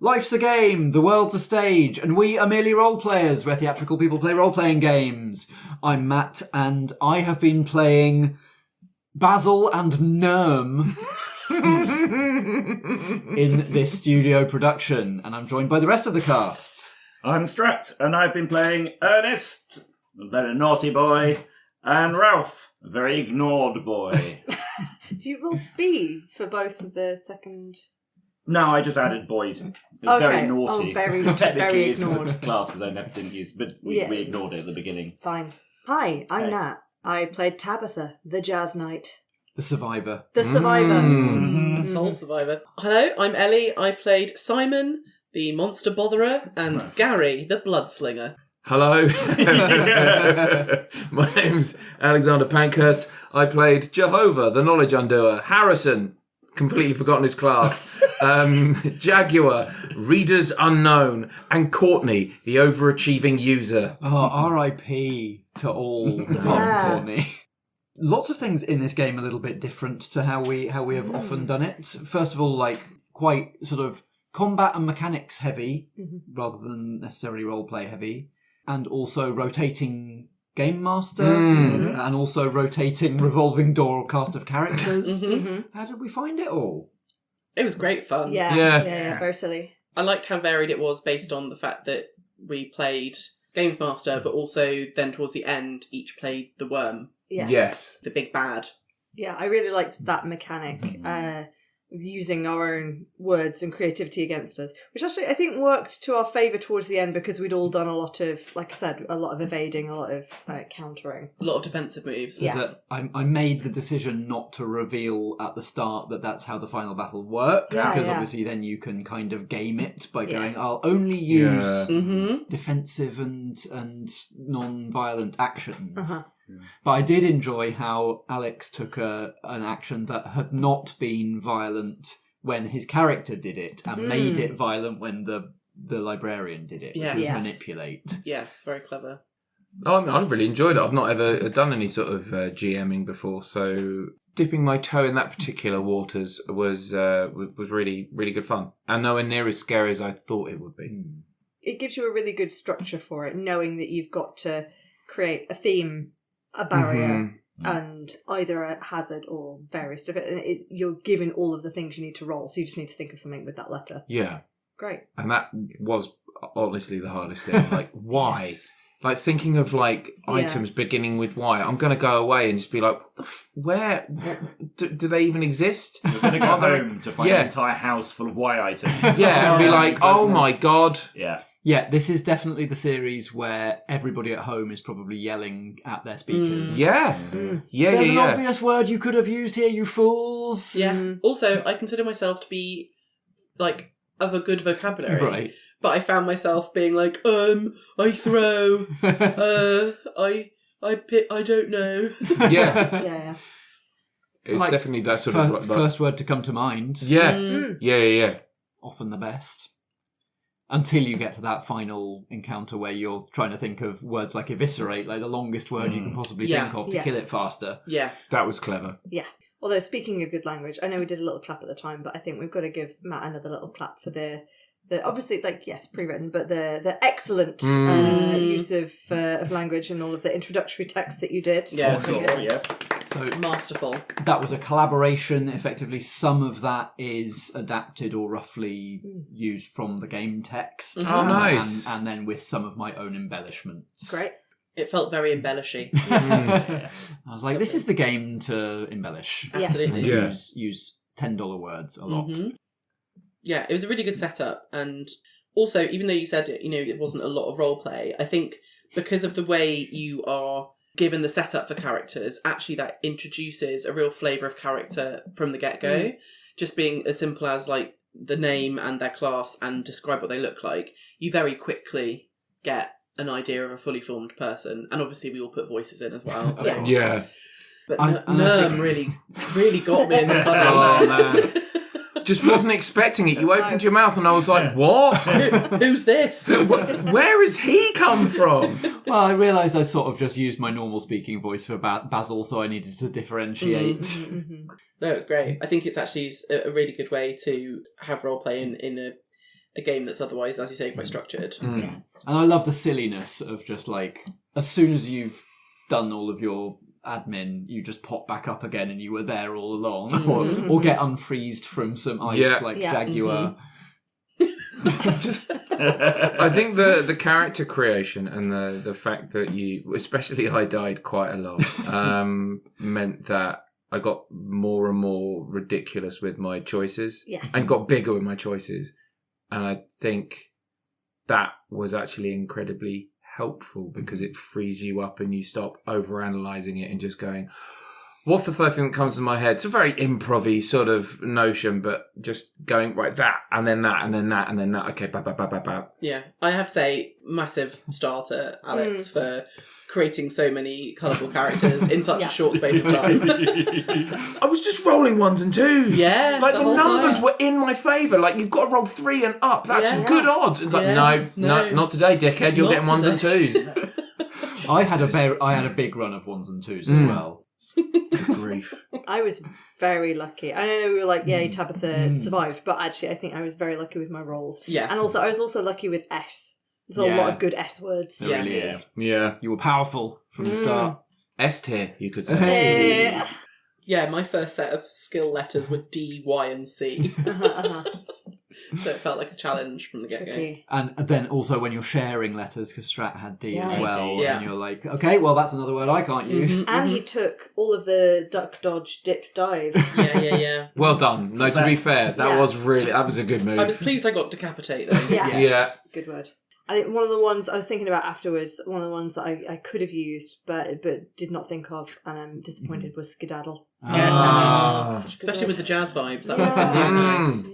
Life's a game, the world's a stage, and we are merely role players where theatrical people play role-playing games. I'm Matt, and I have been playing Basil and Nerm in this studio production, and I'm joined by the rest of the cast. I'm Strat, and I've been playing Ernest, a very naughty boy, and Ralph, a very ignored boy. Do you roll B for both of the second? No, I just added boys. It was very naughty. Oh, very, Technically, very it's ignored. a class because I didn't use it, but we ignored it at the beginning. Fine. Hi, I'm Hey. Nat. I played Tabitha, the jazz knight. The survivor. The survivor. The soul survivor. Hello, I'm Ellie. I played Simon, the monster botherer, and Gary, the blood slinger. Hello, my name's Alexander Pankhurst. I played Jehova, the knowledge undoer, Harrison, completely forgotten his class, Jaguar, readers unknown, and Courtney, the overachieving user. Oh, R.I.P. to all apart from Courtney. Lots of things in this game are a little bit different to how we have often done it. First of all, like quite sort of combat and mechanics heavy rather than necessarily roleplay heavy, and also rotating game master and also rotating revolving door cast of characters. How did we find it all? It was great fun. Yeah, very silly. I liked how varied it was based on the fact that we played Games Master, but also then towards the end, each played the worm, Yes. the big bad. Yeah, I really liked that mechanic, using our own words and creativity against us, which actually I think worked to our favour towards the end because we'd all done a lot of, like I said, a lot of evading, a lot of countering. A lot of defensive moves. Yeah. That I made the decision not to reveal at the start that that's how the final battle worked, because obviously then you can kind of game it by going, I'll only use defensive and non-violent actions. But I did enjoy how Alex took an action that had not been violent when his character did it and made it violent when the librarian did it, which was manipulate. Yes, very clever. I really enjoyed it. I've not ever done any sort of GMing before, so dipping my toe in that particular waters was really, really good fun. And nowhere near as scary as I thought it would be. It gives you a really good structure for it, knowing that you've got to create a theme, a barrier, and either a hazard or various different. And you're given all of the things you need to roll, so you just need to think of something with that letter. Yeah. Great. And that was honestly the hardest thing. Like, why? Like, thinking of, like, items beginning with Y. I'm going to go away and just be like, where? Do they even exist? You're going to go home to find an entire house full of Y items. Yeah, and be like, oh my God. Yeah. Yeah, this is definitely the series where everybody at home is probably yelling at their speakers. Yeah. Yeah, There's an obvious word you could have used here, you fools. Yeah. Also, I consider myself to be, like, of a good vocabulary. Right. But I found myself being like, I throw, I don't know. Yeah. Yeah. It's Like, definitely that sort of... Like, first word to come to mind. Yeah. Yeah. Often the best. Until you get to that final encounter where you're trying to think of words like eviscerate, like the longest word you can possibly think of to kill it faster. Yeah. That was clever. Yeah. Although, speaking of good language, I know we did a little clap at the time, but I think we've got to give Matt another little clap for the obviously, like, yes, pre-written, but the excellent use of language and all of the introductory text that you did. Yeah. So Masterful. that was a collaboration. Effectively, some of that is adapted or roughly used from the game text. Oh, nice. And then with some of my own embellishments. Great. It felt very embellishy. I was like, this is the game to embellish. Absolutely. And use $10 words a lot. Yeah, it was a really good setup. And also, even though you said it wasn't a lot of roleplay, I think because of the way you are given the setup for characters, actually that introduces a real flavour of character from the get-go. Just being as simple as, like, the name and their class and describe what they look like, you very quickly get an idea of a fully formed person. And obviously we all put voices in as well. So. Yeah. But And I Nerm really got me in the funny. Oh, man. Just wasn't expecting it. You opened your mouth and I was like, what? Who's this? Where has he come from? Well, I realised I sort of just used my normal speaking voice for Basil, so I needed to differentiate. No, it's great. I think it's actually a really good way to have roleplay in a game that's otherwise, as you say, quite structured. And I love the silliness of just like, as soon as you've done all of your admin, you just pop back up again and you were there all along, or get unfreezed from some ice like Jaguar. I think the character creation and the fact that you, especially I died quite a lot, meant that I got more and more ridiculous with my choices and got bigger with my choices. And I think that was actually incredibly helpful because it frees you up and you stop overanalyzing it and just going, what's the first thing that comes to my head? It's a very improv-y sort of notion, but just going, right, that, and then that, and then that, and then that. Okay, bap. Yeah, I have to say, massive starter, Alex, for creating so many colourful characters in such a short space of time. I was just rolling ones and twos. Yeah, like the numbers time were in my favour. Like, you've got to roll 3 and up. That's good odds. It's like, no, not today, dickhead. You're getting ones and twos. I had a big run of ones and twos as well. Good grief. I was very lucky. I know we were like, Tabitha survived, but actually I think I was very lucky with my rolls. Yeah. And also I was also lucky with S. There's a lot of good S words. There really is. Yeah. You were powerful from the start. S tier, you could say. Hey. Yeah, my first set of skill letters were D, Y, and C. So it felt like a challenge from the get-go. And then also when you're sharing letters, because Strat had D as well, Yeah. and you're like, okay, well, that's another word I can't use. And he took all of the duck, dodge, dip, dive. Yeah. Well done. No, to be fair, that was a good move. I was pleased I got decapitate, though. Yes. Good word. I think one of the ones I was thinking about afterwards, one of the ones that I could have used but did not think of, and I'm disappointed, was skedaddle. Especially with the jazz vibes. That would have been nice.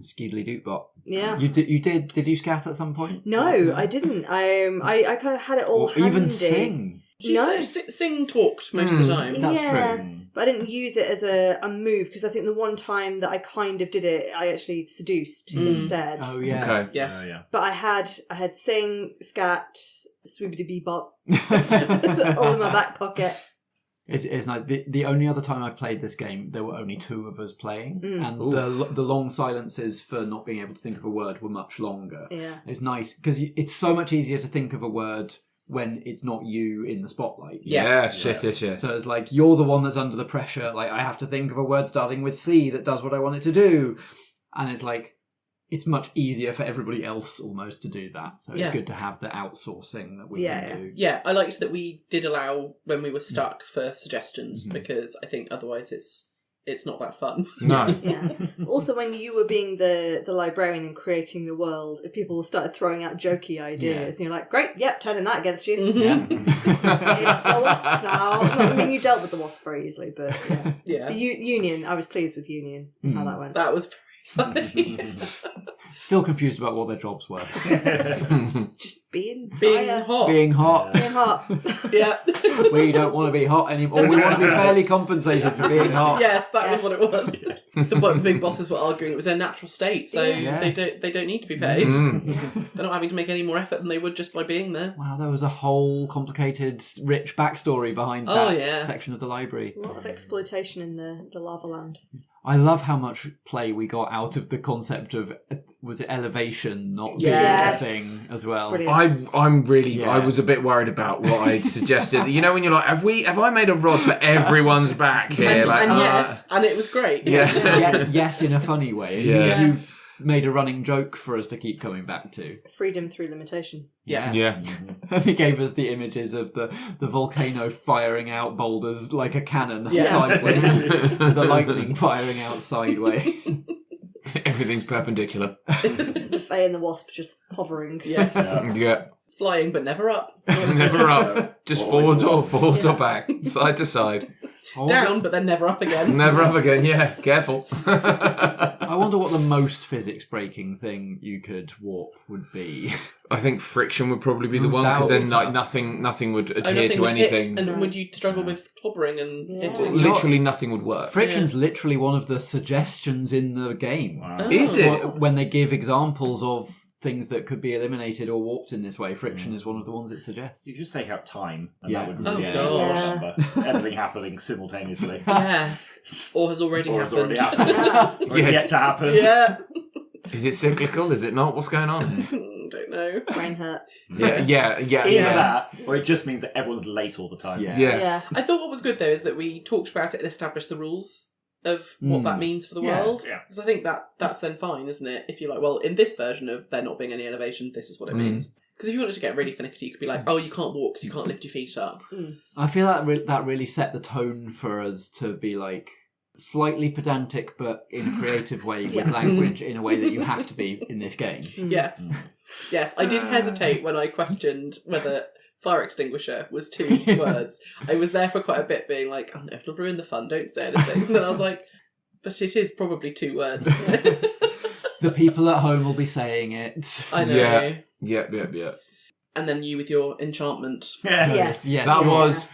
Skeedly Dootbot. Yeah. Did you scat at some point? No, I didn't. I kind of had it all handy. Even sing. Sing talked most of the time. That's true. But I didn't use it as a move because I think the one time that I kind of did it, I actually seduced instead. Oh yeah. Okay. Yes. Oh, yeah. But I had sing, scat, swoobity bebop all in my back pocket. It's nice. The only other time I've played this game, there were only 2 of us playing, and the long silences for not being able to think of a word were much longer. Yeah, it's nice because it's so much easier to think of a word when it's not you in the spotlight. Yes. So it's like you're the one that's under the pressure. Like I have to think of a word starting with C that does what I want it to do, and it's like it's much easier for everybody else almost to do that. So it's good to have the outsourcing that we can do. Yeah, I liked that we did allow when we were stuck for suggestions because I think otherwise it's not that fun. No. Yeah. Also, when you were being the librarian and creating the world, if people started throwing out jokey ideas, and you're like, great, turning that against you. It's a wasp now. I mean, you dealt with the wasp very easily, but Yeah. The Union, I was pleased with Union, how that went. That was very funny. Still confused about what their jobs were. Just being hot. Being hot. Being hot. Yeah. We don't want to be hot anymore. We want to be fairly compensated for being hot. Yes, that was what it was. The big bosses were arguing it was their natural state, so they don't need to be paid. They're not having to make any more effort than they would just by being there. Wow, there was a whole complicated, rich backstory behind that section of the library. A lot of exploitation in the lava land. I love how much play we got out of the concept of, was it elevation not being a thing as well? Brilliant. I was a bit worried about what I'd suggested. You know when you're like, have I made a rod for everyone's back here? And it was great. Yes, in a funny way. Yeah. You made a running joke for us to keep coming back to. Freedom through limitation. Yeah. And he gave us the images of the volcano firing out boulders like a cannon sideways, and the lightning firing out sideways. Everything's perpendicular. The Fae and the Wasp just hovering. Yes. Yeah. Flying but never up. Never up. Just forwards or back. Side to side. Down but then never up again. Never up again, yeah. Careful. I wonder what the most physics breaking thing you could warp would be. I think friction would probably be the one, because then like nothing would adhere to anything. And would you struggle with hovering and hitting? Literally nothing would work. Friction's literally one of the suggestions in the game. Wow. Oh. Is it? When they give examples of things that could be eliminated or warped in this way, friction is one of the ones it suggests. You just take out time, and Yeah. that would Oh, really gosh. everything happening simultaneously. Yeah. Or has already Or has happened. already happened. Or is Yes. yet to happen. Yeah. Is it cyclical? Is it not? What's going on? Don't know. Brain hurt. Yeah. Either that, or it just means that everyone's late all the time. Yeah. I thought what was good though is that we talked about it and established the rules of what that means for the world. Yeah. Because I think that's then fine, isn't it? If you're like, well, in this version of there not being any elevation, this is what it means. Because if you wanted to get really finicky, you could be like, oh, you can't walk because you can't lift your feet up. I feel that really set the tone for us to be like slightly pedantic, but in a creative way with language, in a way that you have to be in this game. Yes. Yes, I did hesitate when I questioned whether fire extinguisher was 2 words. I was there for quite a bit being like, oh no, it'll ruin the fun, don't say anything. And then I was like, but it is probably 2 words, isn't it? The people at home will be saying it. I know. Yeah. And then you with your enchantment. Yes. That was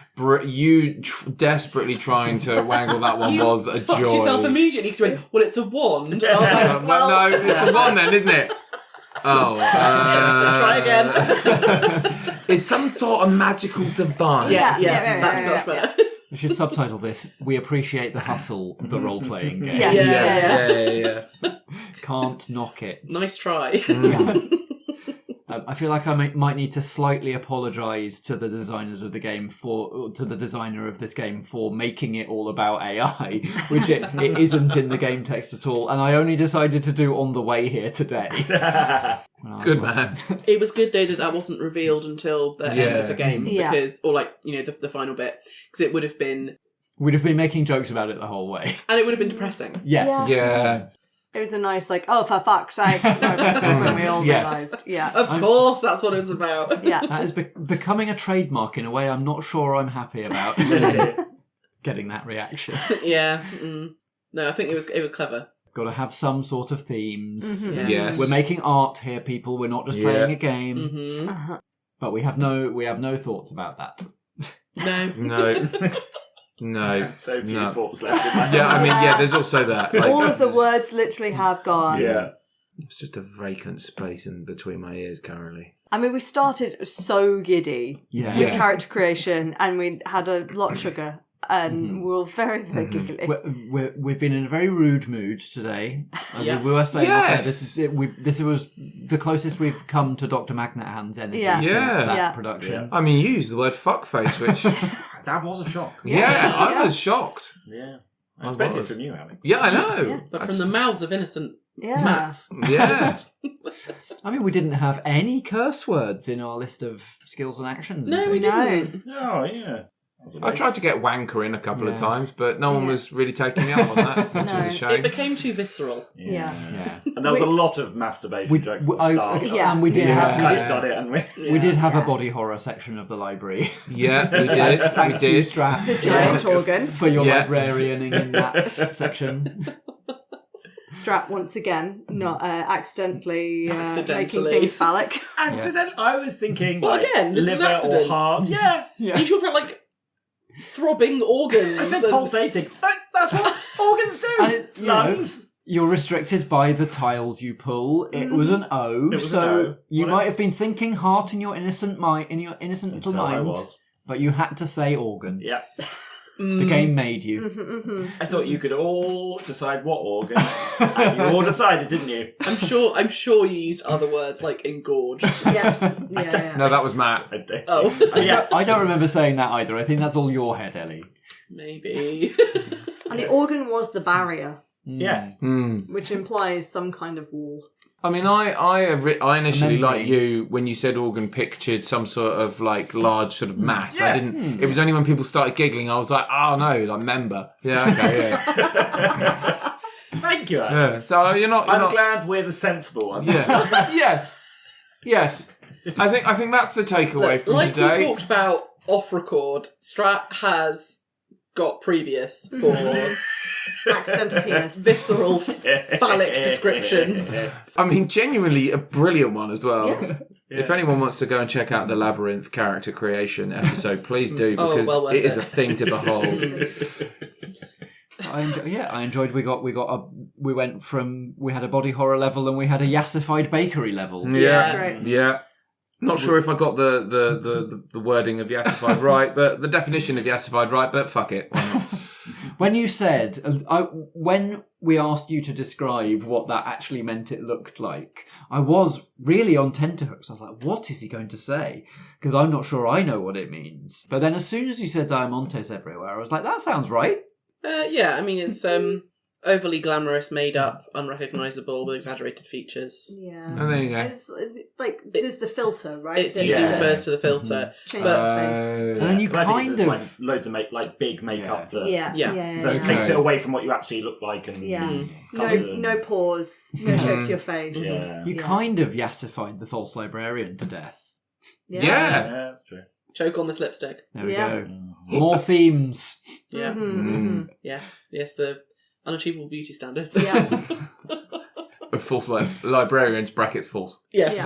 you desperately trying to wangle that one You was a fucked joy. yourself immediately because you went, well, it's a wand. And I was like, well, no, it's a one then, isn't it? Oh, try again. It's some sort of magical device. Yes, Yeah. that's much better. We should subtitle this, We Appreciate the Hustle, the role-playing game. Yes. Yeah. Can't knock it. Nice try. I feel like I might need to slightly apologise to the designers of the game to the designer of this game for making it all about AI, which it isn't in the game text at all, and I only decided to do on the way here today. Good man. It was good though that wasn't revealed until the end of the game, because, or like, you know, the final bit, because it would have been... We'd have been making jokes about it the whole way. And it would have been depressing. Yes. Yeah. It was a nice, like, oh, for fuck's sake, when we all realised. Yeah. Of course, that's what it's about. Yeah. That is becoming a trademark in a way I'm not sure I'm happy about. Getting that reaction. Yeah. No, I think it was clever. Got to have some sort of themes. Mm-hmm. Yes. We're making art here, people. We're not just playing a game. Mm-hmm. But we have no thoughts about that. No. So few thoughts left in my head. Yeah, I mean, there's also that. Like, all of the words literally have gone. Yeah. it's just a vacant space in between my ears currently. I mean, we started so giddy with character creation, and we had a lot of sugar, and we were very, very giggly. We've been in a very rude mood today. Yeah. We were saying this was the closest we've come to Dr. Magnahan's energy since that production. Yeah. I mean, you used the word fuckface, which... That was a shock. I was shocked. Yeah. I expected it from you, Alex. Yeah, I know. But from the mouths of innocent mats. Yeah. I mean, we didn't have any curse words in our list of skills and actions. No, we didn't. Oh, yeah. I tried to get wanker in a couple of times, but no one was really taking me up on that, which is a shame. It became too visceral. Yeah. And there was a lot of masturbation jokes at the start. And we did have... Kind of done it, and we did have a body horror section of the library. Yeah, we did. Thank you, Strat, The giant organ. for your librarianing in that section. Strat, once again, not accidentally Accidentally. making things phallic. Accident. I was thinking, Well, like, again, this is an liver or accident. heart. Yeah. You talk about, like, throbbing organs. I said pulsating. That's what organs do. And Lungs. You're restricted by the tiles you pull. It was an O, was so an O. you What might else? have been thinking heart in your innocent mind, little So I mind, was. but you had to say organ. Yeah. The game made you. I thought you could all decide what organ. And you all decided, didn't you? I'm sure you used other words like engorged. Yes. Yeah. No, that was Matt. I did. Oh. Yeah. I don't remember saying that either. I think that's all your head, Ellie. Maybe. And the organ was the barrier, Yeah. which implies some kind of wall. I mean, I initially, Memory. like you, when you said organ, pictured some sort of like large sort of mass. Yeah. I didn't. It was only when people started giggling, I was like, oh no, like member. Yeah, okay, yeah. Thank you, Alex. Yeah. So you're not. I'm glad we're the sensible ones. Yeah. Yes. I think that's the takeaway from Like today. we talked about off record, Strat has got previous for Accidental penis. visceral phallic descriptions. I mean, genuinely a brilliant one as well. Yeah. If anyone wants to go and check out the Labyrinth character creation episode, please do, because well worth it is it. a thing to behold. I enjoyed. We had a body horror level and we had a yassified bakery level. Yeah, Great. yeah. Not sure if I got the wording of yassified right, but the definition of yassified right. But fuck it. Why not? When you said, when we asked you to describe what that actually meant it looked like, I was really on tenterhooks. I was like, what is he going to say? Because I'm not sure I know what it means. But then as soon as you said Diamantes everywhere, I was like, that sounds right. Yeah, I mean, it's overly glamorous, made up, unrecognisable, with exaggerated features. Yeah. Oh, there you go. It's like, there's the filter, right? It usually refers to the filter. Change the face. And then you kind of... like loads of big makeup that Yeah. takes it away from what you actually look like. And No pores, no shape to your face. Yeah. You kind of yassified the false librarian to death. Yeah. That's true. Choke on this lipstick. There we go. More themes. Yeah. Yes, the unachievable beauty standards. Yeah. A false librarians brackets false. Yes.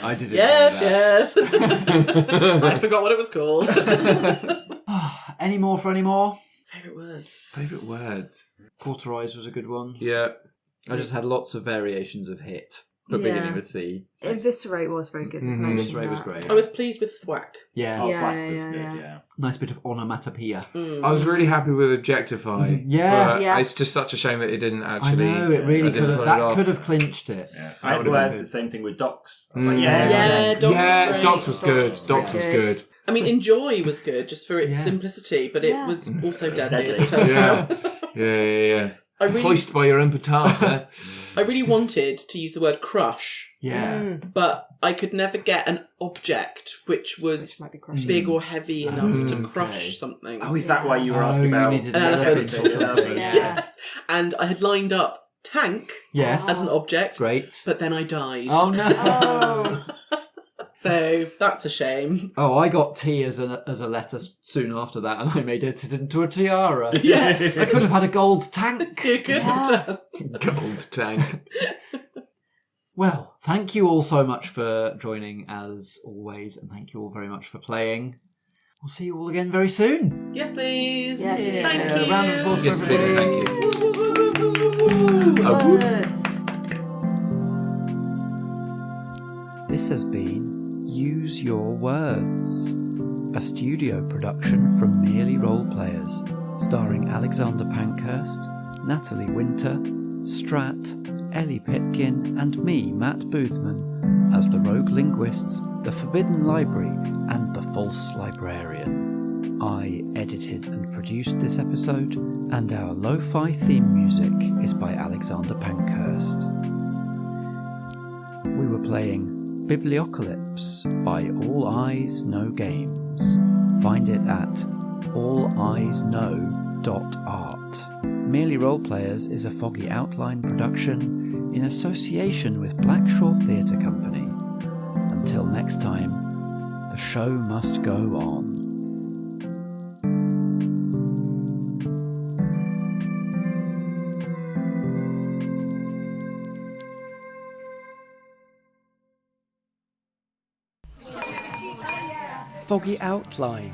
I did it. Yes. I forgot what it was called. Any more for any more? Favourite words. Cauterize was a good one. Yeah. I just had lots of variations of hit. But beginning with C. Eviscerate was very good. Eviscerate was great. I was pleased with thwack. Yeah. Thwack was good, Nice bit of onomatopoeia. I was really happy with Objectify. Yeah. But it's just such a shame that it didn't actually... I know, it really could have. That off. could have clinched it. Yeah. I had the same thing with Docs. I was like, Docs was great. Docs was good. I mean, Enjoy was good just for its simplicity, but it was also deadly as it turns out. Yeah. Hoist by your own petard there. I really wanted to use the word crush. Yeah. But I could never get an object which was big or heavy enough to crush something. Oh, is that why you were asking about an elephant or something? Yes. And I had lined up tank as an object. Great. But then I died. Oh, no. So that's a shame. Oh, I got T as a letter soon after that, and I made it into a tiara. Yes. I could have had a gold tank. You could have done. Gold tank. Well, thank you all so much for joining as always, and thank you all very much for playing. We'll see you all again very soon. Yes, please. Yes. Thank you. A round of applause Yes, for please, everybody. thank you. Words. This has been Use Your Words, a studio production from Merely Role Players, starring Alexander Pankhurst, Natalie Winter, Strat, Ellie Pitkin, and me, Matt Boothman, as the Rogue Linguists, the Forbidden Library, and the False Librarian. I edited and produced this episode, and our lo-fi theme music is by Alexander Pankhurst. We were playing Bibliocalypse by All Eyes No Games. Find it at alleyesknow.art. Merely Role Players is a Foggy Outline production in association with Blackshaw Theatre Company. Until next time, the show must go on. Foggy Outline